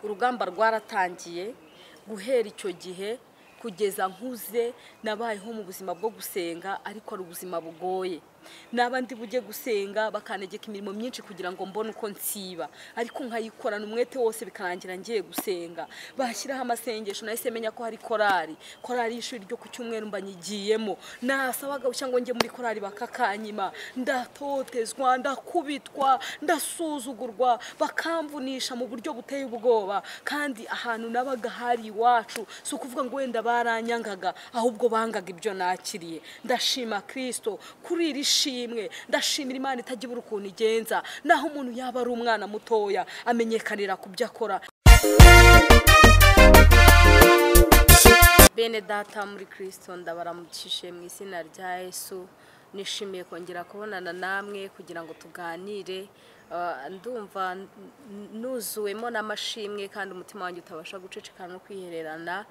urugamba rwaratangiye guhera icyo gihe kugeza nkuze nabayeho mu buzima bwo gusenga ariko ari ubuzima bugoye n'abandi bujye gusenga bakanegeka imirimo myinshi kugira ngo mbone uko nsiba ariko nkayikorana umwete wose bikarangira ngiye gusenga bashyiraho amasengesho nahise menya ko hari korari y'ishuri ryo ku cyumweru mbanyigiyemo nasabaga cyangwa ngo njye muri korari bakakanyima ndatotezwa ndakubitwa ndasuzugurwa bakamvunisha mu buryo buteye ubwoba kandi ahantu nabaga hari iwacu si ukuvuga ngo wenda baranyangaga ahubwo bangaga ibyo nakiriye ndashima Kristo kuri iri shimwe ndashimira Imana itagira ukuntu igenza naho umuntu yaba ari umwana mutoya amenyekanira kubyo akora. Bene data muri Kristo ndabaramukije mu izina rya Yesu nishimiye kongera kubonana namwe kugira ngo tuganire ndumva nuzuwemo n'amashimwe kandi umutima wanjye utabasha guceceka no kwihererana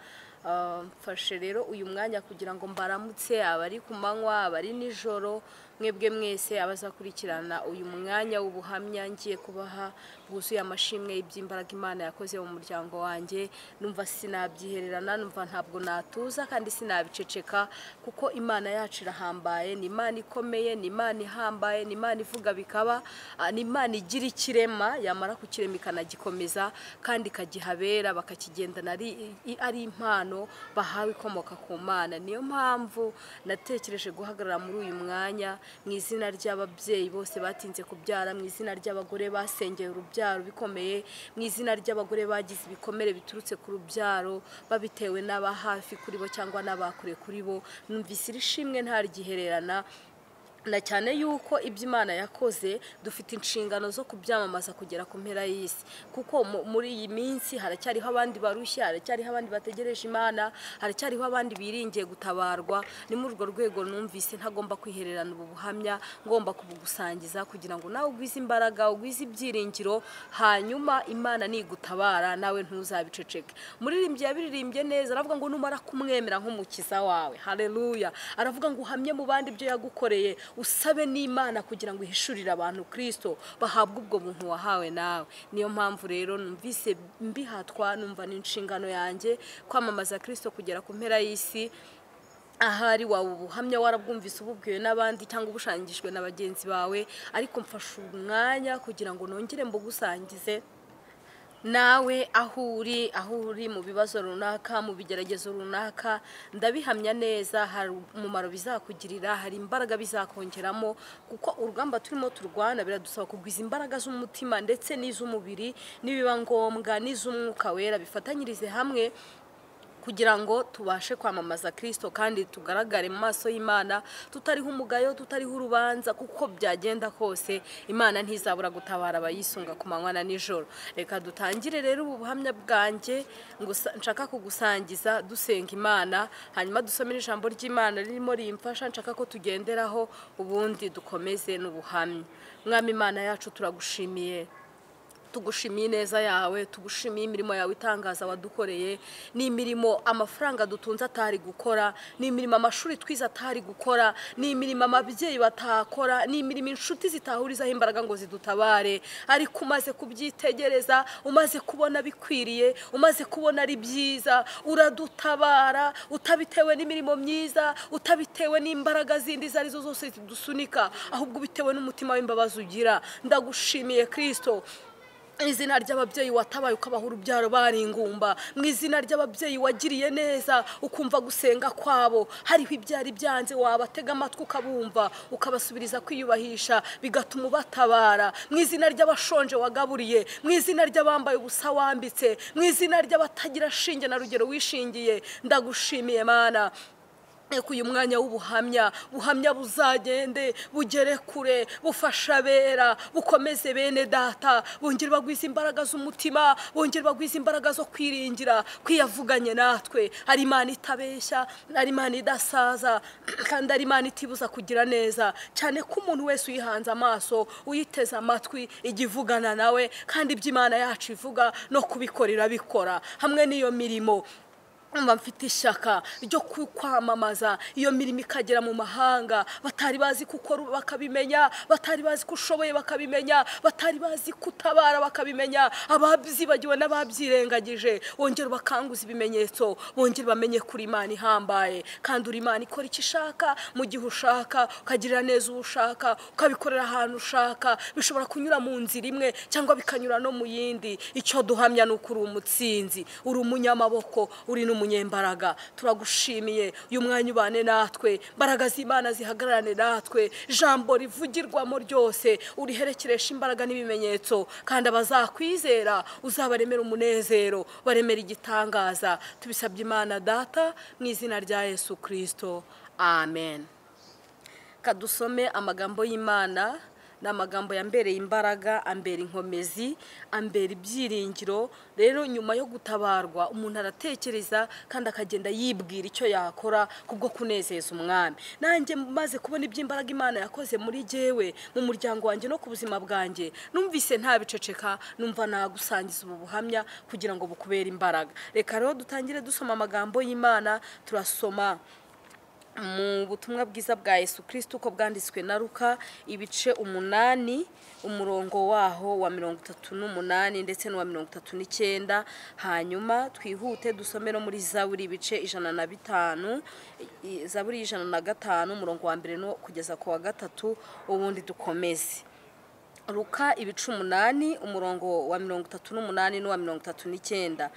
mfashe rero uyu mwanya kugira ngo mbaramutse abari ku manywa abari nijoro mwebwe mwese abazakurikirana uyu mwanya w'ubuhamya ngiye kubaha bwuzuye amashimwe y'iby'imbaraga Imana yakoze mu muryango wanjye numva sinabyihererana numva ntabwo natuza kandi sinabiceceka kuko Imana yacu irahambaye ni Imana ikomeye ni Imana ihambaye ni Imana ivuga bikaba ni Imana igira ikirema yamara kukirema ikanagikomeza kandi kagihabera bakakigendana ari impano bahawe ikomoka ku Mana. Niyo mpamvu natekereje guhagarara muri uyu mwanya mu izina ry'ababyeyi bose batinze kubyara, mu izina ry'abagore basengeye urubyaro bikomeye, mu izina ry'abagore bagize ibikomere biturutse ku rubyaro babitewe n'abahafi kuri bo cyangwa n'abakure kuri bo. Numvise irishimwe ntaryihererana na cyane yuko iby'Imana yakoze dufite inshingano zo kubyamamaza kugera ku mpera y'isi kuko muri iyi minsi haracyariho abandi barushya, haracyariho abandi bategereje Imana, haracyariho abandi biringiye gutabarwa. Ni muri urwo rwego numvise ntagomba kwihererana ubu buhamya ngomba kubugusangiza kugira ngo nawe ugwize imbaraga ugwize ibyiringiro hanyuma Imana nigutabara nawe ntuzabiceceke. Muririmbyi yabiririmbye neza aravuga ngo numara kumwemera nk'umukiza wawe, haleluya, aravuga ngo uhamye mu bandi ibyo yagukoreye usabe n'Imana kugira ngo ihishurire abantu Kristo bahabwe ubwo buntu wahawe nawe. Niyo mpamvu rero numvise mbihatwa numva n'inshingano yanjye kwamamaza Kristo kugera ku mpera y'isi. Ahari wawe ubuhamya warabwumvise ububwiwe n'abandi cyangwa ubushangishwe na bagenzi bawe ariko mfashe umwanya kugira ngo nongere mbugusangize nawe aho uri mu bibazo runaka mu bigeragezo runaka. Ndabihamya neza hari umumaro bizakugirira, hari imbaraga bizakongeramo kuko urugamba turimo turwana biradusaba kugwiza imbaraga z'umutima ndetse n'iz'umubiri nibiba ngombwa n'iz'umwuka wera bifatanyirize hamwe kugira ngo tubashe kwamamaza Kristo kandi tugaragare mu maso y'Imana tutariho umugayo tutariho urubanza kuko byagenda kose Imana ntizabura gutabara abayisunga ku manywa na nijoro. Reka dutangire rero ubu buhamya bwanjye ngo nshaka kugusangiza dusenga Imana hanyuma dusomere ijambo ry'Imana ririmo rimfasha nshaka ko tugenderaho ubundi dukomeze n'ubuhamya. Mwami Imana yacu turagushimiye, tugushimiye neza yawe, tugushimiye imirimo yawe itangaza wadukoreye, ni imirimo amafaranga dutunze atari gukora, ni imirimo amashuri twiza atari gukora, ni imirimo ababyeyi batakora, ni imirimo inshuti zitahurizaho imbaraga ngo zidutabare ariko umaze kubyitegereza, umaze kubona bikwiriye, umaze kubona ari byiza uradutabara utabitewe n'imirimo myiza, utabitewe n'imbaraga zindi zarizo zose zidusunika ahubwo bitewe n'umutima w'imbabazi ugira. Ndagushimiye Kristo izina ry'ababyeyi watabaye ukabaha urubyaro bari ingumba, mu izina ry'ababyeyi wagiriye neza ukumva gusenga kwabo, hariho ibyari byanze wabatega amatwi ukabumva ukabasubiriza kwiyubahisha bigatuma ubatabara. Mu izina ry'abashonje wagaburiye, mu izina ry'abambaye ubusa wambitse, mu izina ry'abatagira shinge na rugero wishingiye, ndagushimiye Mana. Uyu mwanya w'ubuhamya buzagende bugere kure bufasha bera bukomeze bene data bongere bagwiza imbaraga z'umutima, bongere bagwiza imbaraga zo kwiringira kwiyavuganye natwe. Ari Imana itabeshya, ari Imana idasaza kandi ari Imana itibuza kugira neza cyane ko umuntu wese uyihanze amaso uyiteze amatwi igivugana nawe kandi iby'Imana yacu ivuga no kubikorera bikora hamwe n'iyo mirimo mfite ishyaka ryo kwamamaza iyo mirimo ikagera mu mahanga, batari bazi gukora bakabimenya, batari bazi ko ushoboye bakabimenya, batari bazi kutabara bakabimenya, ababyibagiwe n'ababyirengagije wongera bakanguza ibimenyetso, bongera bamenye kuri Imana ihambaye, kandi uri Imana ikora icyo ishaka mu gihe ushaka, ukagirira neza uwo ushaka, ukabikorera ahantu ushaka, bishobora kunyura mu nzira imwe cyangwa bikanyura no mu yindi. Icyo duhamya ni uko uri umutsinzi, uri umunyamaboko, uri umunyembaraga. Turagushimiye uyu mwanya ubane natwe, mbaraga z'Imana zihagararane natwe, jambo rivugirwamo ryose uriherekeresha imbaraga n'ibimenyetso, kandi abazakwizera uzabaremera umunezero, baremera igitangaza. Tubisabye Imana Data mu izina rya Yesu Kristo, amen. Kadusome amagambo y'Imana, n'amagambo yambereye imbaraga, ambera inkomezi, ambera ibyiringiro. Rero nyuma yo gutabarwa umuntu aratekereza kandi akagenda yibwira icyo yakora kubwo kunezeza umwami. Nanjye maze kubona iby'imbaraga Imana yakoze muri jewe, mu muryango wanjye no ku buzima bwanjye, numvise nta biceceka, numva nagusangiza ubu buhamya kugira ngo bukubere imbaraga. Reka rero dutangire dusoma amagambo y'Imana. Turasoma mu butumwa bwiza bwa Yesu Kristo uko bwanditswe na Luka, ibice 8, umurongo waho wa 38 ndetse n'uwa 39. Hanyuma twihute dusome no muri Zaburi ibice 105, Zaburi 105 umurongo wa 1 no kugeza ku wa 3, ubundi dukomeze. Luka ibice 8 umurongo wa 38 n'uwa 39.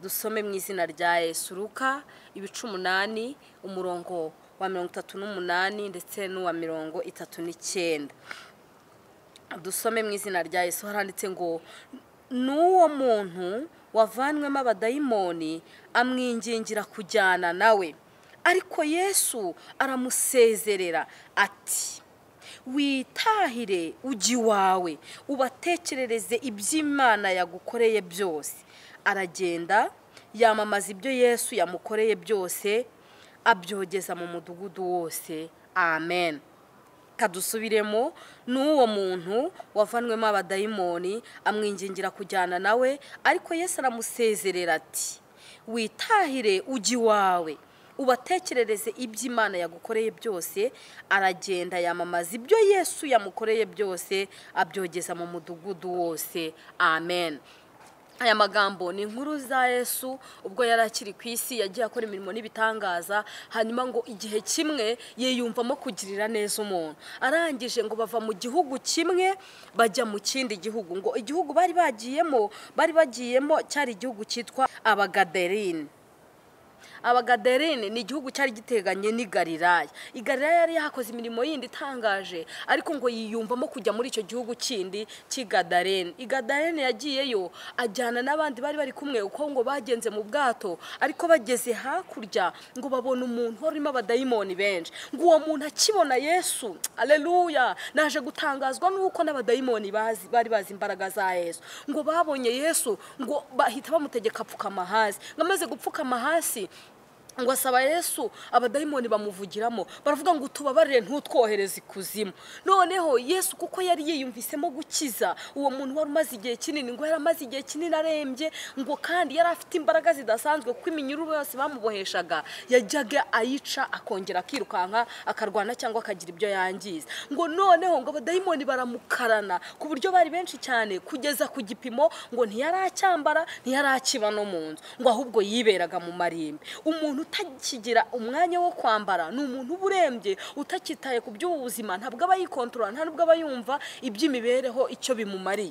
Dusome mu izina rya Yesu. Luka ibice 8 umurongo wa 38 ndetse n'uwa 39. Dusome mu izina rya Yesu. Haranditse ngo, n'uwo muntu wavanwemo abadayimoni amwingingira kujyana nawe, ariko Yesu aramusezerera ati, witahire ujye iwawe, ubatekerereze iby'Imana yagukoreye byose. Aragenda yamamaza ibyo Yesu yamukoreye byose, abyogeza mu mudugudu wose. Amen. Kadusubiremo, n'uwo muntu wavanwemo abadayimoni amwingingira kujyana nawe, ariko Yesu aramusezerera ati, witahire ujye iwawe, ubatekerereze iby'Imana yagukoreye byose. Aragenda yamamaza ibyo Yesu yamukoreye byose, abyogeza mu mudugudu wose. Amen. Aya magambo ni inkuru za Yesu ubwo yari akiri ku isi, yagiye akora imirimo n'ibitangaza, hanyuma ngo igihe kimwe yiyumvamo kugirira neza umuntu. Arangije ngo bava mu gihugu kimwe bajya mu kindi gihugu. Ngo igihugu bari bagiyemo cyari igihugu cyitwa Abagadarine. Abagadarine ni igihugu cyari giteganye n'i Galilaya. I Galilaya yari yakoze imirimo yindi itangaje, ariko ngo yiyumvamo kujya muri icyo gihugu kindi cy'Gadarene. I Gadarene yagiyeyo ajyana n'abandi bari kumwe, uko ngo bagenze mu bwato, ariko bageze hakurya ngo babona umuntu warimo abadayimoni benshi. Ngo uwo muntu akibona Yesu, aleluya, naje gutangazwa nuko n'abadayimoni bari bazi imbaraga za Yesu. Ngo babonye Yesu ngo bahita bamutegeka apfukama hasi. Ngamaze gupfukama hasi ngo asaba Yesu, abadayimoni bamuvugiramo, baravuga ngo tubabarire ntutwohereze ikuzimu. Noneho Yesu kuko yari yiyumvisemo gukiza uwo muntu wari umaze igihe kinini, ngo yaramaze igihe kinini arembye, ngo kandi yari afite imbaraga zidasanzwe kuko iminyururu yose bamuboheshaga yajyaga ayica, akongera akirukanka akarwana cyangwa akagira ibyo yangiza. Ngo noneho ngo abadayimoni baramukarana ku buryo bari benshi cyane, kugeza ku gipimo ngo ntiyaracyambara ntiyarakiba no mu nzu, ngo ahubwo yiberaga mu marimbi. Umuntu utakigira umwanya wo kwambara ni umuntu uburembye, utakitaye ku by'ubuzima, ntabwo aba yikontorora, ntabwo aba yumva iby'imibereho icyo bimumariye.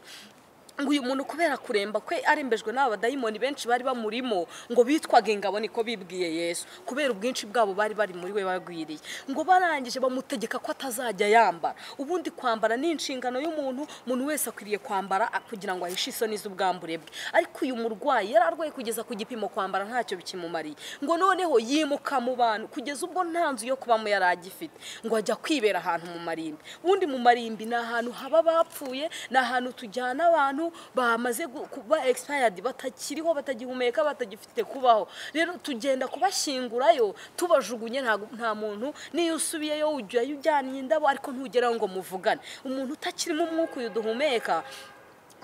Ngo uyu muntu kubera kuremba kwe arembejwe n'aba badayimoni benshi bari bamurimo, ngo bitwaga ingabo niko bibwiye Yesu, kubera ubwinshi bwabo bari muri we bagwiriye. Ngo barangije bamutegeka ko atazajya yambara. Ubundi kwambara ni inshingano y'umuntu, umuntu wese akwiriye kwambara kugira ngo ahishe isoni z'ubwambure bwe. Ariko uyu murwayi yari arwaye kugeza ku gipimo kwambara ntacyo bikimumariye. Ngo noneho yimuka mu bantu kugeza ubwo nta nzu yo kubamo yari agifite, ngo ajya kwibera ahantu mu marimbi. Ubundi mu marimbi ni ahantu haba bapfuye, ni ahantu tujyana abantu bamaze kuba expired, batakiriho, batagihumeka, batagifite kubaho. Rero tugenda kubashingurayo tubajugunye. Nta muntu niyo usubiyeyo ujyayo ujyanye indabo, ariko ntugeraho ngo muvugane. Umuntu utakirimo umwuka uyu duhumeka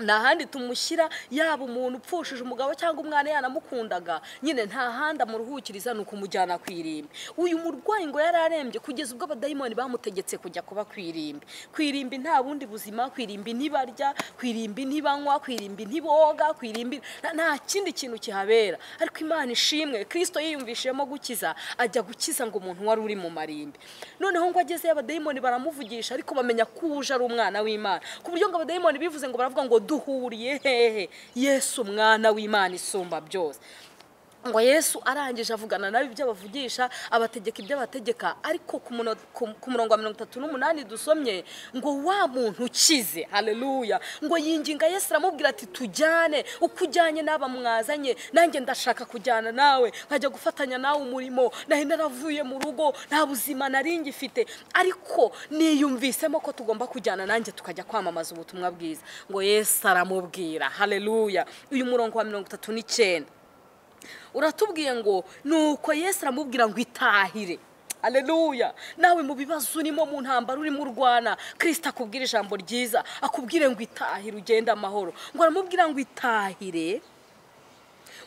handi tumushyira, yaba umuntu upfushije umugabo cyangwa umwana yanamukundaga, nyine nta handi amuruhukiriza ni ukumujyana ku irimbi. Uyu murwayi ngo yararembye kugeza ubwo abadayimoni bamutegetse kujya kuba ku irimbi. Ku irimbi nta bundi buzima, ku irimbi ntibarya, ku irimbi ntibanywa, ku irimbi ntiboga, ku irimbi nta kindi kintu kihabera. Ariko Imana ishimwe, Kristo yiyumvishemo gukiza, ajya gukiza ngo umuntu wari uri mu marimbi. Noneho ngo agezeyo abadayimoni baramuvugisha, ariko bamenya ko uje ari umwana w'Imana, ku buryo ngo abadayimoni bivuze ngo baravuga ngo duhuriye hehe, Yesu umwana w'Imana isumba byose. Ngo Yesu arangije avugana nabi ibyo bavugisha, abategeka ibyo bategeka. Ariko ku murongo wa 38 dusomye ngo wa muntu ukize, haleluya, ngo yinginga Yesu aramubwira ati tujyane, ukujyanye n'aba mwazanye, nanjye ndashaka kujyana nawe, nkajya gufatanya nawe umurimo, nahe naravuye mu rugo, nta buzima nari ngifite, ariko niyumvisemo ko tugomba kujyana nanjye tukajya kwamamaza ubutumwa bwiza. Ngo Yesu aramubwira, haleluya. Uyu murongo wa 39 uratubwiye ngo nuko Yesu aramubwira ngo itahire, haleluya. Nawe mu bibazo urimo, mu ntambara urimo urwana, Kristo akubwira ijambo ryiza, akubwire ngo itahire ugende amahoro. Ngo aramubwira ngo itahire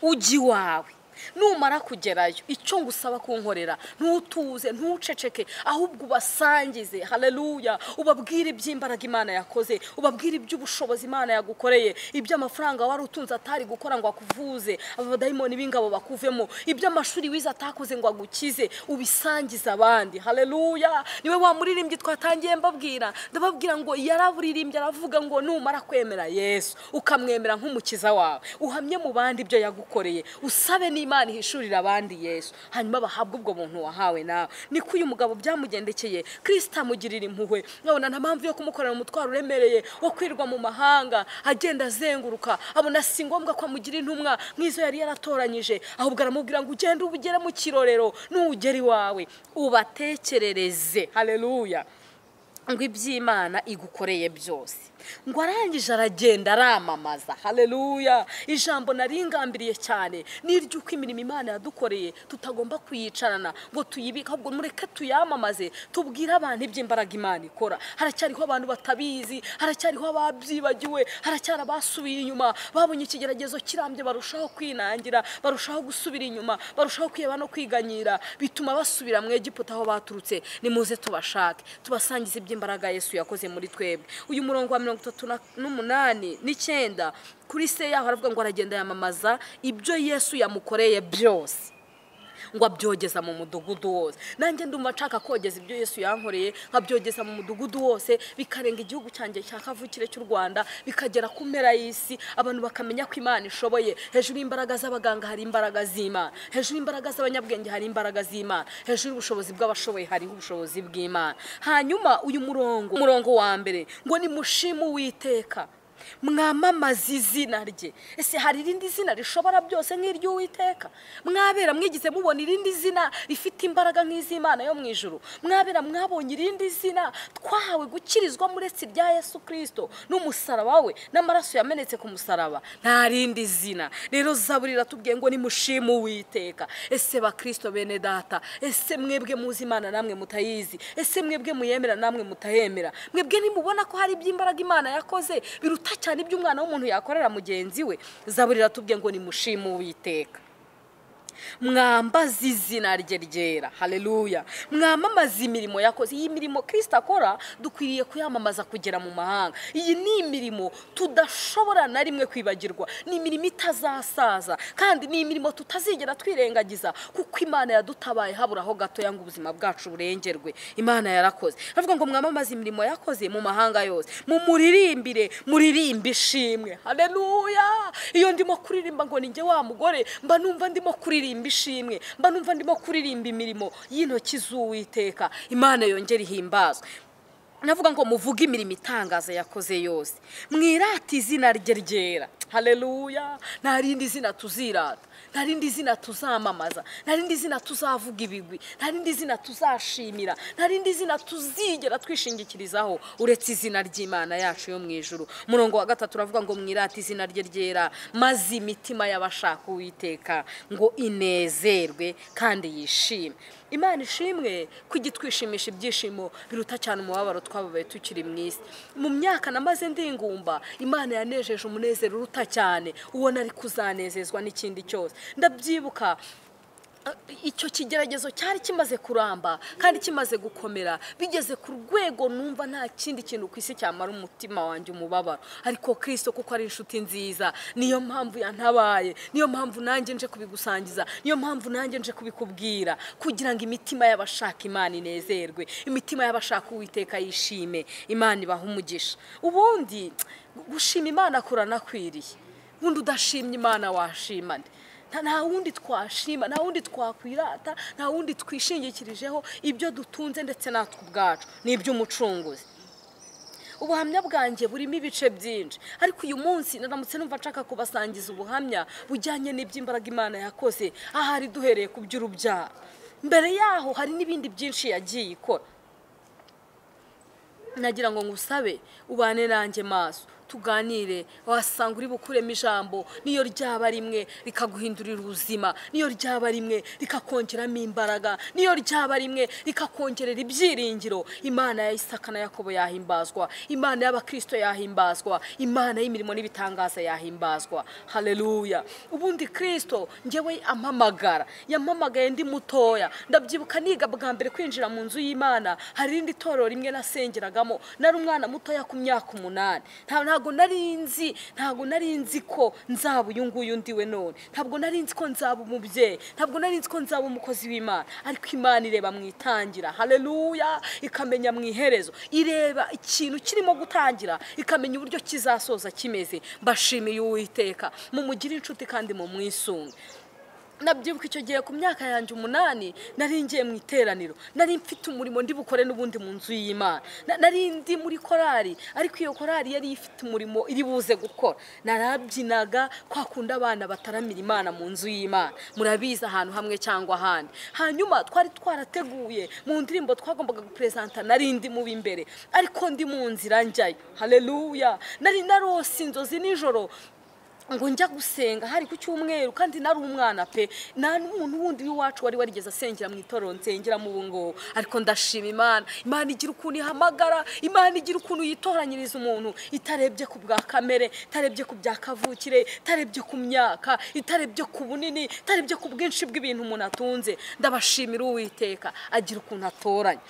uji wawe, numara kugerayo icyo ngusaba kunkorera ntutuze ntuceceke, ahubwo ubasangize, haleluya, ubabwire iby'imbaraga Imana yakoze, ubabwire iby'ubushobozi Imana yagukoreye, iby'amafaranga wari utunze atari gukora ngo akuvuze, abadayimoni b'ingabo bakuvemo, iby'amashuri wize atakoze ngo agukize, ubisangize abandi, haleluya. Niwe wa muririmbyi twatangiye mbabwira, ndababwira ngo yaraburirimbye aravuga ngo numara kwemera Yesu ukamwemera nk'umukiza wawe, uhamye mu bandi ibyo yagukoreye, usabe Imana ihishurira abandi Yesu, hanyuma bahabwa ubwo muntu wahawe nawe. Niko uyu mugabo byamugendekeye, Kristo amugirira impuhwe, nkabona nta mpamvu yo kumukorera umutwaro uremereye wo kwirwa mu mahanga agenda azenguruka, abona si ngombwa ko amugira intumwa nk'izo yari yaratoranyije, ahubwo aramubwira ngo ugende ubugere mu kirorero, n'ugera iwawe ubatekerereze, haleluya, ngo iby'Imana igukoreye byose. Ngo arangije aragenda aramamaza, haleluya. Ijambo naringambiriye cyane n'iryuko imirimo Imana yadukoreye tutagomba kuyicarana ngo tuyibika, ahubwo mureke tuyamamaze, tubwire abantu iby'imbaraga Imana ikora. Haracyariho abantu batabizi, haracyariho ababyibagiwe, haracyari abasubiye inyuma, babonye ikigeragezo kirambye barushaho kwinangira, barushaho gusubira inyuma, barushaho kwiyeba no kwiganyira, bituma basubira mu Egiputa aho baturutse. Nimuze tubashake, tubasangize iby'imbaraga Yesu yakoze muri twebwe. Uyu murongo wa 38 kuri se yaho aravuga ngo aragenda yamamaza ibyo Yesu yamukoreye byose, ngo abyogeza mu mudugudu wose. Nanjye ndumva nshaka kogeza ibyo Yesu yankoreye, nkabyogeza mu mudugudu wose, bikarenga igihugu cyanjye cya kavukire cy'u Rwanda, bikagera ku mpera y'isi, abantu bakamenya ko Imana ishoboye. Hejuru y'imbaraga z'abaganga hari imbaraga z'Imana, hejuru y'imbaraga z'abanyabwenge hari imbaraga z'Imana, hejuru y'ubushobozi bw'abashoboye hariho ubushobozi bw'Imana. Hanyuma uyu murongo wa mbere ngo ni mushimu Uwiteka, mwamamaza izina rye. Ese hari irindi zina rishobora byose nk'iry'Uwiteka? Mwabera mwigize mubona irindi zina rifite imbaraga nk'iz'Imana yo mu ijuru? Mwabera mwabonye irindi zina twahawe gukirizwa muretse rya Yesu Kristo n'umusaraba we n'amaraso yamenetse ku musaraba? Nta rindi zina. Rero Zaburi iratubwiye ngo ni mushimu Uwiteka. Ese ba Kristo bene data, ese mwebwe muzi Imana namwe mutayizi? Ese mwebwe muyemera namwe mutayemera? Mwebwe nimubona ko hari iby'imbaraga Imana yakoze biruta cyane iby'umwana w'umuntu yakorera mugenzi we? Zaburi iratubwiye ngo ni mushimu Uwiteka, mwambaza izina rye ryera, haleluya, mwamamaza imirimo yakoze. Iyi mirimo Kristo akora dukwiriye kuyamamaza kugera mu mahanga. Iyi ni imirimo tudashobora na rimwe kwibagirwa, ni imirimo itazasaza, kandi ni imirimo tutazigera twirengagiza, kuko Imana yadutabaye haburaho gato yanga ubuzima bwacu burengerwe. Imana yarakoze. Avuga ngo mwamamaza imirimo yakoze mu mahanga yose, mumuririmbire, muririmbe ishimwe, haleluya. Iyo ndimo kuririmba ngo ninjye wa mugore, mba numva ndimo kuririmba ishimwe, mba numva ndimo kuririmba imirimo y'intoki z'Uwiteka. Imana yongera ihimbazwe. Navuga ngo muvuge imirimo itangaza yakoze yose, mwirate izina rye ryera, haleluya. Nta rindi zina tuzirata, nta rindi zina tuzamamaza, nta rindi zina tuzavuga ibigwi, nta rindi zina tuzashimira, nta rindi zina tuzigera twishingikirizaho uretse izina ry'Imana yacu yo mu ijuru. Murongo wa 3 uravuga ngo mwirate izina rye ryera, maze imitima y'abashaka Uwiteka ngo inezerwe kandi yishime. Imana ishimwe kugitwishimisha ibyishimo biruta cyane umubabaro twababaye tukiri mu isi. Mu myaka namaze ndingumba, Imana yanejeje umunezero uruta cyane ubona ari kuzanezezwa n'ikindi cyose. Ndabyibuka icyo kigeragezo cyari kimaze kuramba kandi kimaze gukomera, bigeze ku rwego numva nta kindi kintu ku isi cyamara umutima wanjye umubabaro, ariko Kristo kuko ari inshuti nziza, niyo mpamvu yantabaye, niyo mpamvu nanjye nje kubigusangiza, niyo mpamvu nanjye nje kubikubwira, kugira ngo imitima y'abashaka Imana inezerwe, imitima y'abashaka Uwiteka yishime, Imana ibaha umugisha. Ubundi gushima Imana kuranakwiriye, ubundi udashimye Imana washima nde? Nta wundi twashima, nta wundi twakwirata, nta wundi twishingikirijeho, ibyo dutunze ndetse natwe ubwacu ni iby'umucunguzi. Ubuhamya bwanjye burimo ibice byinshi, ariko uyu munsi naramutse numva nshaka kubasangiza ubuhamya bujyanye n'iby'imbaraga Imana yakoze, ahari duhereye ku by'urubyaro. Mbere yaho hari n'ibindi byinshi yagiye ikora. Nagira ngo ngusabe ubane nanjye maso tuganire, wasanga uri bukuremo ijambo, niyo ryaba rimwe rikaguhindurira ubuzima, niyo ryaba rimwe rikakongeramo imbaraga, niyo ryaba rimwe rikakongerera ibyiringiro. Imana ya Isaka na Yakobo yahimbazwa, Imana y'Abakristo yahimbazwa, Imana y'imirimo n'ibitangaza yahimbazwa. Haleluya. Ubundi Kristo njyewe ampamagara, yampamagaye ndi mutoya. Ndabyibuka niga bwa mbere kwinjira mu nzu y'Imana, hari irindi torero rimwe nasengeragamo, nari umwana mutoya ku myaka 8. Ntabwo nari nzi ko nzaba uyu nguyu ndiwe none, ntabwo nari nzi ko nzaba umubyeyi, ntabwo nari nzi ko nzaba umukozi w'Imana, ariko Imana ireba mu itangira, haleluya, ikamenya mu iherezo, ireba ikintu kirimo gutangira, ikamenya uburyo kizasoza kimeze. Mbashimiye Uwiteka, mumugire inshuti kandi mu mwisunge. Nabyibuka icyo gihe ku myaka yanjye 8 nari ngiye mu iteraniro, nari mfite umurimo ndi bukore n'ubundi mu nzu y'Imana, nari ndi muri korali, ariko iyo korali yari ifite umurimo iri buze gukora. Narabyinaga kwa kunda abana bataramira Imana mu nzu y'Imana, murabiza ahantu hamwe cyangwa ahandi. Hanyuma twari twarateguye mu ndirimbo twagombaga gupresenta, nari ndi mu b'imbere, ariko ndi mu nzira njyayo, haleluya. Nari narose inzozi nijoro ngo njya gusenga, hari ku cyumweru, kandi nari umwana pe, nta n'umuntu wundi w'iwacu wari warigeze asengera mu itorero nsengera mu bungo. Ariko ndashima Imana, Imana igira ukuntu ihamagara, Imana igira ukuntu yitoranyiriza umuntu, itarebye ku bwa kamere, itarebye ku bya kavukire, itarebye ku myaka, itarebye ku bunini, itarebye ku bwinshi bw'ibintu umuntu atunze. Ndabashimira Uwiteka, agira ukuntu atoranya.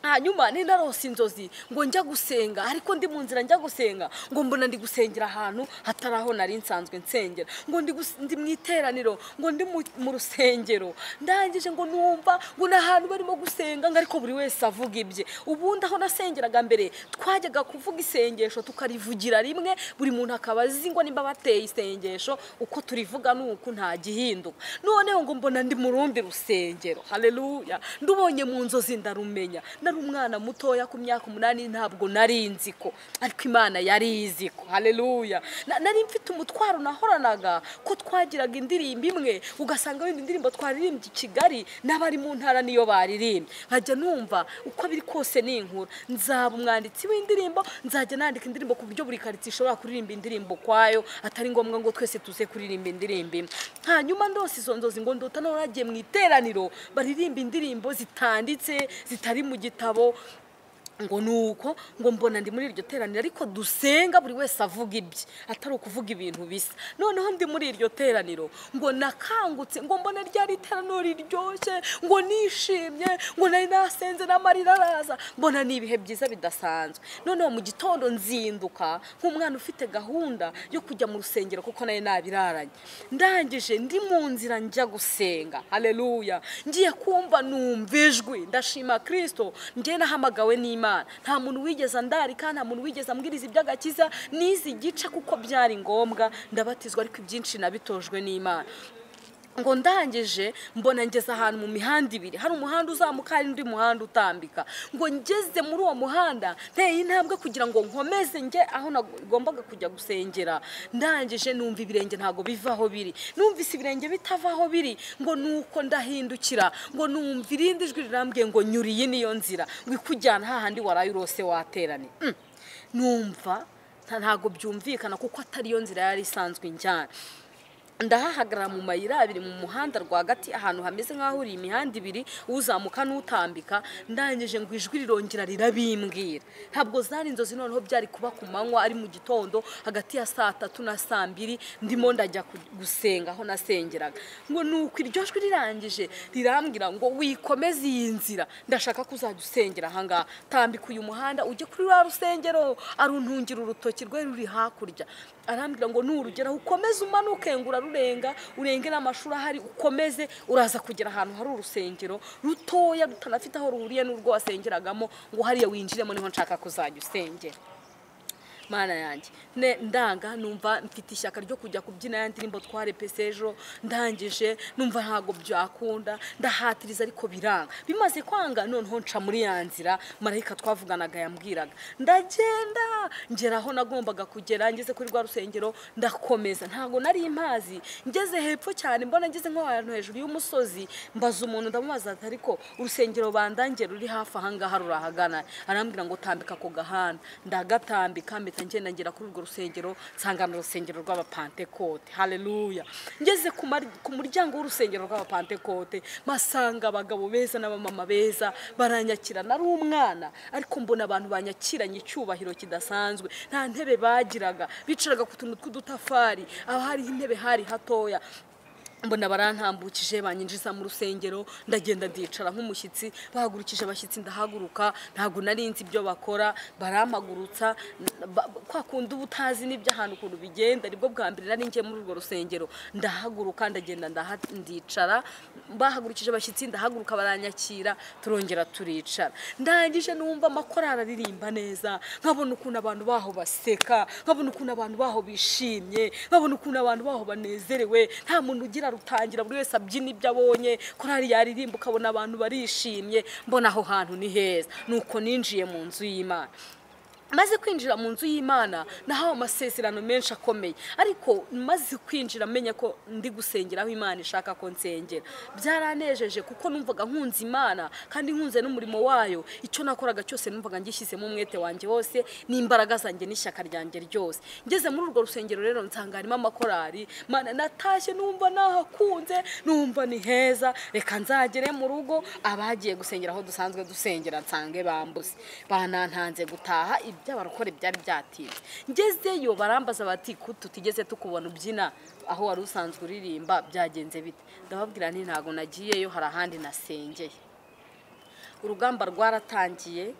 Hanyuma ni narose inzozi ngo njya gusenga, ariko ndi mu nzira njya gusenga, ngo mbona ndi gusengera ahantu hataraho nari nsanzwe nsengera, ngo ndi mu iteraniro, ngo ndi mu rusengero. Ndangije ngo numva ngo n'ahantu barimo gusenga, ngo ariko buri wese avuga ibye. Ubundi aho nasengeraga mbere twajyaga kuvuga isengesho tukarivugira rimwe, buri muntu akaba azi ngo nimba bateye isengesho uko turivuga nuko nta gihinduka. Noneho ngo mbona ndi mu rundi rusengero, haleluya, ndubonye mu nzozi ndarumenya. Nari umwana mutoya ku myaka 8, ntabwo nari nzi ko, ariko Imana yari izi ko, haleluya. Nari mfite umutwaro nahoranaga ko twagiraga indirimbo imwe, ugasanga wenda indirimbo twaririmbye i Kigali n'abari mu ntara niyo baririmbye, nkajya numva uko biri kose n'inkuru, nzaba umwanditsi w'indirimbo, nzajya nandika indirimbo ku buryo buri karitsiye ishobora kuririmba indirimbo kwayo, atari ngombwa ngo twese tuze kuririmba indirimbo. Hanyuma ndose izo nzozi ngo ndota nagiye mu iteraniro baririmba indirimbo zitanditse, zitari mu gitabo, ngo nuko ngo mbona ndi muri iryo teraniro, ariko dusenga buri wese avuga ibye, atari ukuvuga ibintu bisa. Noneho ndi muri iryo teraniro ngo nakangutse, ngo mbona ryari teraniro riryoshye, ngo nishimye, ngo nari nasenze n'amarira araza, mbona ni ibihe byiza bidasanzwe. Noneho mu gitondo nzinduka nk'umwana ufite gahunda yo kujya mu rusengero kuko nari nabiraranye. Ndangije ndi mu nzira njya gusenga, haleluya, ngiye kumva numva ijwi, ndashima Kristo, ngiye nahamagawe n'Imana. Nta muntu wigeze andarika, nta muntu wigeze ambwiriza iby'agakiza, nizi gice kuko byari ngombwa, ndabatizwa, ariko ibyinshi nabitojwe n'Imana. Ngo ndangije mbona ngeze ahantu mu mihanda ibiri, hari umuhanda uzamuka hari undi muhanda utambika. Ngo ngeze muri uwo muhanda nteye intambwe kugira ngo nkomeze nge aho nagombaga kujya gusengera. Ndangije numva ibirenge ntago bivaho biri, numvise ibirenge bitavaho biri, ngo nuko ndahindukira, ngo numva irindi ijwi rirambwiye ngo nyuriye niyo nzira, ngo ikujyana hahandi waraye urose waterane. Numva ntago byumvikana kuko atari yo nzira yari isanzwe njyana. ndahahagarara mu mayira abiri mu muhanda rwagati ahantu hameze nk'aho uri imihanda ibiri uzamuka n'utambika, ndangije ngo ijwi rirongera rirabimbwira. Ntabwo zari inzozi, noneho byari kuba ku manywa ari mu gitondo hagati ya 3:00 na 2:00 ndimo ndajya gusenga aho nasengeraga. Ngo nuko iryo jwi rirangije rirambwira ngo wikomeze iyi nzira, ndashaka kuzajya usengera aha ngaha, tambika uyu muhanda ujye kuri wa rusengero. Aruntungira urutoki rwe ruri hakurya, arambwira ngo nurugera ukomeze umanuke ngo urarurenga, urenge n'amashuri ahari, ukomeze uraza kugera ahantu hari urusengero rutoya rutanafite aho ruhuriye n'urwo wasengeragamo, ngo hariya winjiremo niho nshaka kuzajya usengera. Mana yanjye ndanga numva mfite ishyaka ryo kujya kubyina ya ndirimbo twarepese ejo, ndangije numva ntago byakunda, ndahatiriza ariko biranga. Bimaze kwanga noneho nca muri ya nzira marayika twavuganaga yambwiraga, ndagenda ngeraho nagombaga kugera. Ngeze kuri rwa rusengero ndakomeza, ntago nari impazi. Ngeze hepfo cyane mbona ngeze nko ahantu hejuru y'umusozi, mbaza umuntu ndamubaza ati ariko urusengero bandangiye ruri hafi aha ngaha rurahagana? Arambwira ngo tambika ko gahanda. Ndagatambika ngenda ngera kuri urwo rusengero, nsanga mu rusengero rw'abapantekote. Haleluya! Ngeze ku muryango w'urusengero rw'abapantekote masanga abagabo beza n'abamama beza baranyakira. Nari umwana ariko mbona abantu banyakiranye icyubahiro kidasanzwe. Nta ntebe bagiraga, bicaraga ku tuntu tw'udutafari, aho hari intebe hari hatoya. Mbona barantambukije banyinjiza mu rusengero, ndagenda ndicara nk'umushyitsi. Bahagurukije abashyitsi ndahaguruka, ntago nari nzi ibyo bakora, barampagurutsa. Kwa kundi ubutazi n'ibyo ahantu ukuntu bigenda, nibwo bwa mbere nari ngiye muri urwo rusengero. Ndahaguruka ndagenda ndicara, bahagurukije abashyitsi ndahaguruka baranyakira, turongera turicara. Ndangije numva amakorari aririmba neza, nkabona ukuntu abantu baho baseka, nkabona ukuntu abantu baho bishimye, nkabona ukuntu abantu baho banezerewe. Nta muntu ugira rutangira, buri wese abyina ibyo abonye, korari yaririmba ukabona abantu barishimye. Mbona aho hantu ni heza. Nuko ninjiye mu nzu y'Imana. Maze kwinjira mu nzu y'Imana nahawe amasezerano menshi akomeye, ariko maze kwinjira menya ko ndi gusengera aho Imana ishaka ko nsengera. Byaranejeje kuko numvaga nkunze Imana kandi nkunze n'umurimo wayo. Icyo nakoraga cyose numvaga ngishyizemo umwete wanjye wose n'imbaraga zanjye n'ishyaka ryanjye ryose. Ngeze muri urwo rusengero rero nsanga harimo amakorari. Mana natashye numva nahakunze, numva ni heza, reka nzagere mu rugo. Abagiye gusengera aho dusanzwe dusengera nsange bambuse, banantanze gutaha by'abarokore byari byatinze. Ngezeyo barambaza bati tutigeze tukubona ubyina aho wari usanzwe uririmba, byagenze bite? Ndababwira nti ntago nagiyeyo, hari ahandi nasengeye. Urugamba rwaratangiye.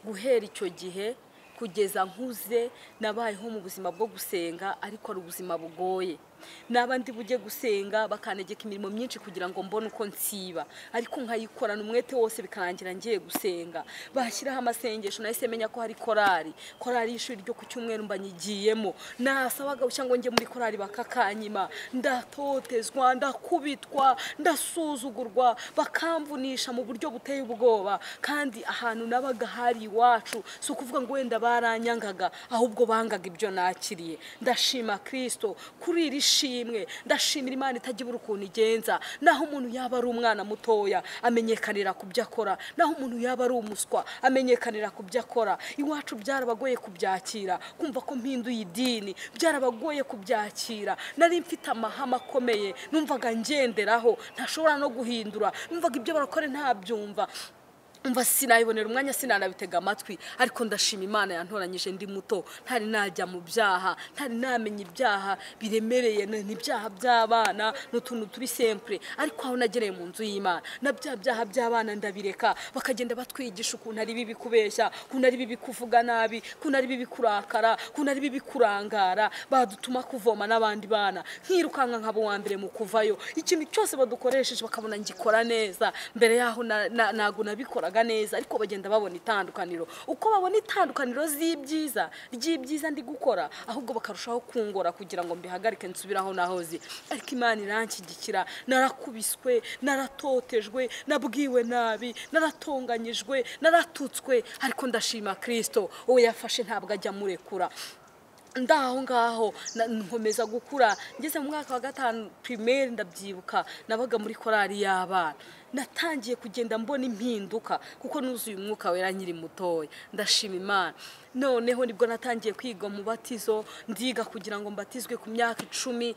Guhera icyo gihe kugeza nkuze nabayeho mu buzima bwo gusenga, ariko ari ubuzima bugoye. N'abandi bujye gusenga bakanegeka imirimo myinshi kugira ngo mbone uko nsiba, ariko nkayikorana umwete wose bikarangira ngiye gusenga. Bashyiraho amasengesho nahise menya ko hari korari y'ishuri ryo ku cyumweru mba nyigiyemo. Nasabaga cyangwa njye muri korari bakakanyima, ndatotezwa, ndakubitwa, ndasuzugurwa, bakamvunisha mu buryo buteye ubwoba. Kandi ahantu nabaga hari iwacu, si ukuvuga ngo wenda baranyangaga, ahubwo bangaga ibyo nakiriye. Ndashima Kristo kuri iri shimwe, ndashimira Imana itagira ukuntu igenza. Naho umuntu yaba ari umwana mutoya amenyekanira ku byo akora, naho umuntu yaba ari umuswa amenyekanira ku byo akora. Iwacu byarabagoye kubyakira, kumva ko mpinduye idini byarabagoye kubyakira. Nari mfite amahame akomeye numvaga ngenderaho ntashobora no guhindura, numvaga ibyo barakora ntabyumva. Umva sinayibonera umwanya, sinanabitega amatwi, ariko ndashima Imana yantoranyije ndi muto, ntari najya mu byaha, ntari namenye ibyaha biremereye, n'ibyaha by'abana n'utuntu turi simple. Ariko aho nagereye mu nzu y'Imana na byaha by'abana ndabireka, bakagenda batwigisha ukuntu ari bibi kubeshya, ukuntu ari bibi kuvuga nabi, ukuntu ari bibi kurakara, ukuntu ari bibi kurangara. Badutuma kuvoma n'abandi bana, nkirukanka nkabo wa mbere mu kuvayo. Ikintu cyose badukoresheje bakabona ngikora neza. Mbere yaho nago nabikora neza, ariko bagenda babona itandukaniro. Uko babona itandukaniro ry'ibyiza ndi gukora, ahubwo bakarushaho kungora kugira ngo mbihagarike nsubiraho nahoze. Ariko Imana iranshyigikira. Narakubiswe, naratotejwe, nabwiwe nabi, naratonganyijwe, naratutswe, ariko ndashima Kristo, uwo yafashe ntabwo ajya murekura. ndaho ngaho nkomeza gukura ngeze mu mwaka wa 5 primaire ndabyibuka nabaga muri korali y'abana natangiye kugenda mbona impinduka kuko nuzuye umwuka wera nkiri mutoya ndashima Imana noneho nibwo natangiye kwiga mu batizo ndiga kugira ngo mbatizwe ku myaka 10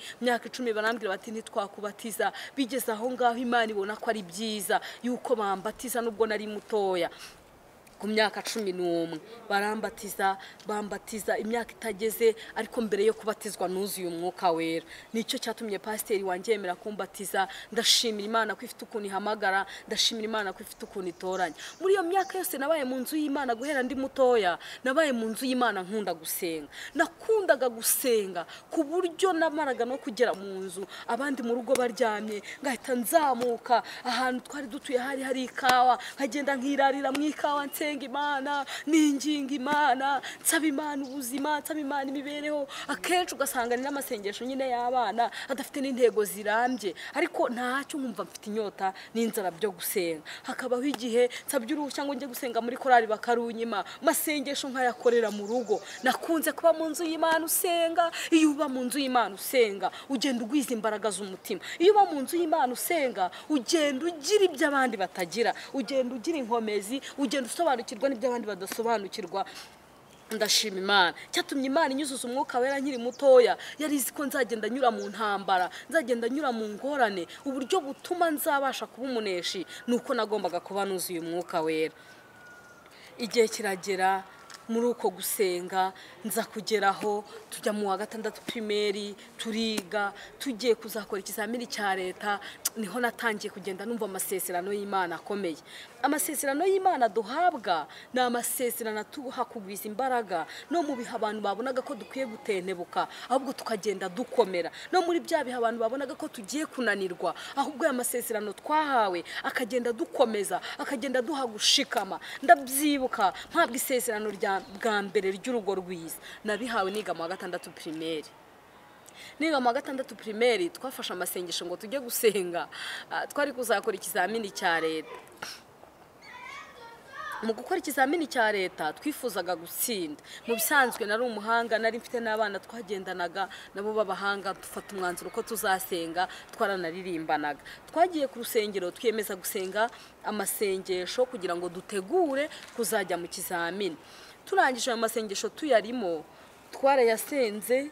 barambwira bati ntitwakubatiza bigeze aho ngaho Imana ibona ko ari byiza yuko bambatiza nubwo nari mutoya ku myaka 11 bambatiza imyaka itageze ariko mbere yo kubatizwa nuzuye umwuka wera nicyo cyatumye pasiteri wanjye yemera kumbatiza ndashimira Imana ko ifite ukuntu ihamagara ndashimira Imana ko ifite ukuntu itoranya muri iyo myaka yose nabaye mu nzu y'Imana guhera ndi mutoya nabaye mu nzu y'Imana nkunda gusenga nakundaga gusenga ku buryo namaraga no kugera mu nzu abandi mu rugo baryamye ngahita nzamuka ahantu twari dutuye hari ikawa nkagenda nkirarira mu ikawa Imana ninginga Imana nsaba Imana ubuzima nsaba Imana imibereho akenshi ugasanga ni n'amasengesho nyine y'abana adafite n'intego zirambye ariko ntacyo nkumva mfite inyota n'inzara byo gusenga hakabaho igihe nsabye uruhushya ngo njye gusenga muri korali bakarunyima masengesho nkayakorera mu rugo nakunze kuba mu nzu y'Imana usenga iyo uba mu nzu y'Imana usenga ugenda ugwiza imbaraga z'umutima iyo uba mu nzu y'Imana usenga ugenda ugira ibyo abandi batagira ugenda ugira inkomezi ugenda usobanukirwa n'ibyo abandi badasobanukirwa ndashima Imana cyatumye Imana inyuzuza umwuka wera nkiri mutoya yarizi ko nzagenda nyura mu ntambara nzagenda nyura mu ngorane uburyo butuma nzabasha kuba umuneshi nuko nagombaga kuba nuzuye umwuka wera igihe kiragera muri uko gusenga nza kugeraho tujya mu wa 6 primaire turiga tugiye kuzakora ikizamini cya leta niho natangiye kugenda numva amasezerano y'Imana akomeye amasezerano y'Imana duhabwa na amasezerano tuha kugwiza imbaraga no mu bihe abantu babonaga ko dukwiye gutentebuka ahubwo tukagenda dukomera no muri bya bihe abantu babonaga ko tugiye kunanirwa ahubwo ya masezerano twahawe akagenda dukomeza akagenda duha gushikama ndabyibuka mpabwa isezerano bwa mbere ry'urugo rwiza nabihawe niga mu wa 6 primaire niga mu wa 6 primaire twafashe amasengesho ngo tujye gusenga twari kuzakora ikizamini cya leta mu gukora ikizamini cya leta twifuzaga gutsinda mu bisanzwe nari umuhanga nari mfite n'abana twagendanaga nabo babahanga dufata umwanzuro ko tuzasenga twaranaririmbanaga twagiye ku rusengero twiyemeza gusenga amasengesho kugira ngo dutegure kuzajya mu kizamini turangije ayo masengesho tuyarimo twarayasenze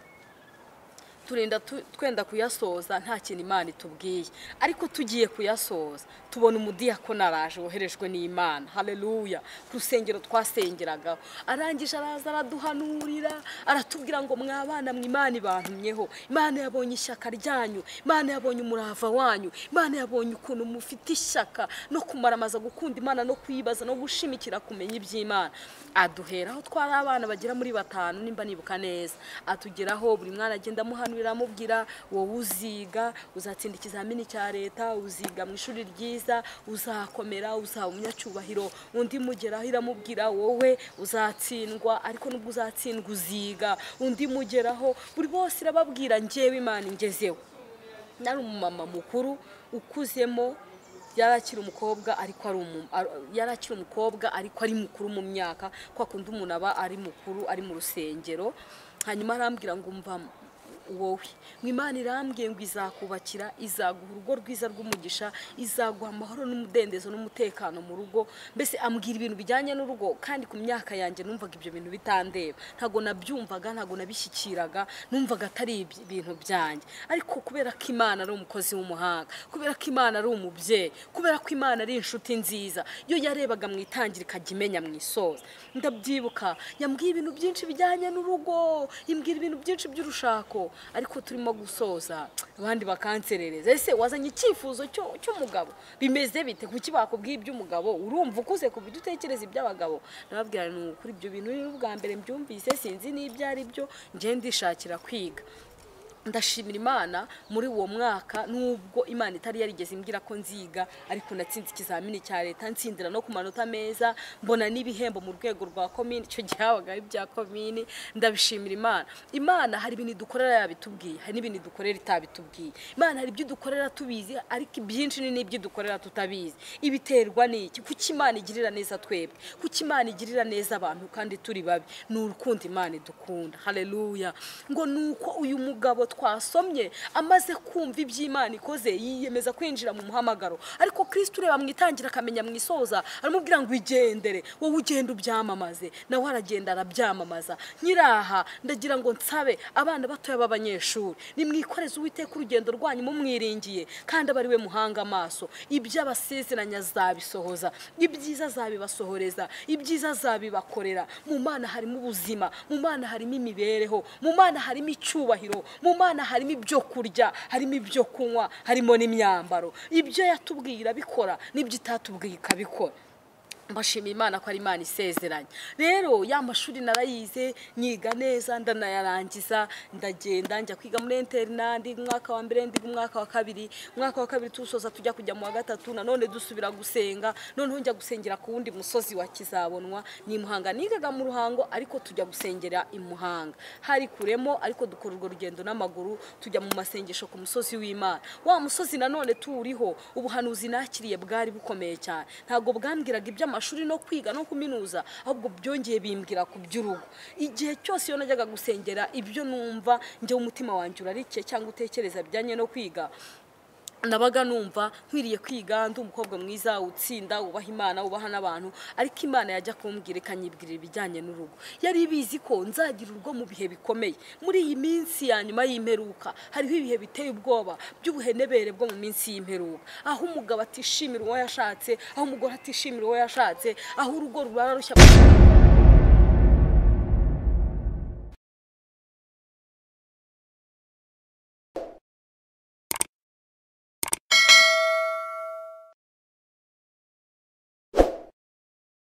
turinda twenda kuyasoza nta kintu Imana itubwiye ariko tugiye kuyasoza tubona umudiyakoni araje woherejwe n'Imana haleluya ku rusengero twasengeraga arangije araza araduhanurira aratubwira ngo mwabana mw'Imana ibantumyeho Imana yabonye ishyaka ryanyu Imana yabonye umurava wanyu Imana yabonye ukuntu mufite ishyaka no kumaramaza gukunda Imana no kuyibaza no gushimikira kumenya iby'Imana aduheraho twari abana bagira muri 5 nimba nibuka neza atugeraho buri mwana agenda muhanurira amubwira wowe uziga uzatsinda ikizamini cya leta uziga mu ishuri ryiza uzakomera uzaba umunyacyubahiro undi mugeraho iramubwira wowe uzatsindwa ariko nubwo uzatsindwa uziga undi mugeraho buri bose irababwira njyewe Imana ingezeho nari umumama mukuru ukuzemo yarakira umukobwa ariko ari mukuru mu myaka kwa kundi umuntu aba ari mukuru ari mu rusengero hanyuma arambwira ngo umva wowe mw'Imana irambwiye ngo izakubakira izaguha urugo rwiza rw'umugisha izaguha amahoro n'umudendezo n'umutekano mu rugo mbese ambwira ibintu bijyanye n'urugo kandi ku myaka yanjye numvaga ibyo bintu bitandeba ntago nabyumvaga ntago nabishyikiraga numvaga atari ibintu byanjye ariko kubera ko Imana ari umukozi w'umuhanga kubera ko Imana ari umubyeyi kubera ko Imana ari inshuti nziza yo yarebaga mu itangira ikajya imenya mu isoza ndabyibuka yambwiye ibintu byinshi bijyanye n'urugo imbwira ibintu byinshi by'urushako ariko turimo gusoza abandi bakanserereza ese wazanye icyifuzo cy'umugabo bimeze bite kuki bakubwiye iby'umugabo urumva ukuze ku byo utekereza iby'abagabo nababwira ni ukuri ibyo bintu ni ubwa mbere mbyumvise sinzi n'ibyo ari byo ngiye ndishakira kwiga ndashimira Imana muri uwo mwaka nubwo Imana itari yarigeze imbwira ko nziga ariko natsinze ikizamini cya leta ntsindira no ku manota meza mbona n'ibihembo mu rwego rwa komini cyo gihabaga ibya komini ndabishimira Imana hari ibintu dukorera yabitubwiye hari n'ibintu dukorera itabitubwiye Imana hari ibyo dukorera tubizi ariko ibyinshi ni n'ibyo dukorera tutabizi ibiterwa n'iki kuki Imana igirira neza twebwe kuki Imana igirira neza abantu kandi turi babi n'urukundo Imana idukunda haleluya ngo nuko uyu mugabo twasomye amaze kumva iby'Imana ikoze yiyemeza kwinjira mu muhamagaro ariko Kristo ureba mwitangira akamenya mwisoza aramubwira ngo igendere wowe ugenda ubyamamaze nawe aragenda arabyamamaza nyiraha ndagira ngo nsabe abana batoya b'abanyeshuri nimwikoreze Uwiteka urugendo rwanyu mumwiringiye kandi abari we muhanga amaso iby'abasezeranya zabisohoza ibyiza zabibasohoreza ibyiza zabibakorera mu Mana harimo ubuzima mu Mana harimo imibereho mu Mana harimo icyubahiro mu Mana harimo ibyo kurya harimo ibyo kunywa harimo n'imyambaro ibyo yatubwira bikora n'ibyo itatubwiye ikabikora mbashimiye Imana ko ari Imana isezeranya rero ya mashuri narayize nyiga neza ndanayarangiza ndagenda njya kwiga muri internandi mwaka wa mbere ndi mwaka wa kabiri tusoza tujya kujya mu wa gatatu nanone dusubira gusenga none njya gusengera ku wundi musozi wa Kizabonwa ni Muhanga nigaga mu Ruhango ariko tujya gusengera i Muhanga hari kuremo ariko dukora urwo rugendo n'amaguru tujya mu masengesho ku musozi w'Imana wa musozi nanone turiho ubuhanuzi nakiriye bwari bukomeye cyane ntago bwambwiraga ibyo amashuri no kwiga no kuminuza ahubwo byongeye bimbwira ku by'urugo igihe cyose yo najyaga gusengera ibyo numva njye umutima wanjye urarike cyangwa utekereza bijyanye no kwiga nabaga numva nkwiriye kwiga ndi umukobwa mwiza utsinda ubaha Imana ubaha n'abantu ariko Imana yajya kumbwira ikanyibwirira ibijyanye n'urugo yari ibizi ko nzagira urugo mu bihe bikomeye muri iyi minsi ya nyuma y'imperuka hariho ibihe biteye ubwoba by'ubuhenebere bwo mu minsi y'imperuka aho umugabo atishimira uwo yashatse aho umugore atishimira uwo yashatse aho urugo rurarushya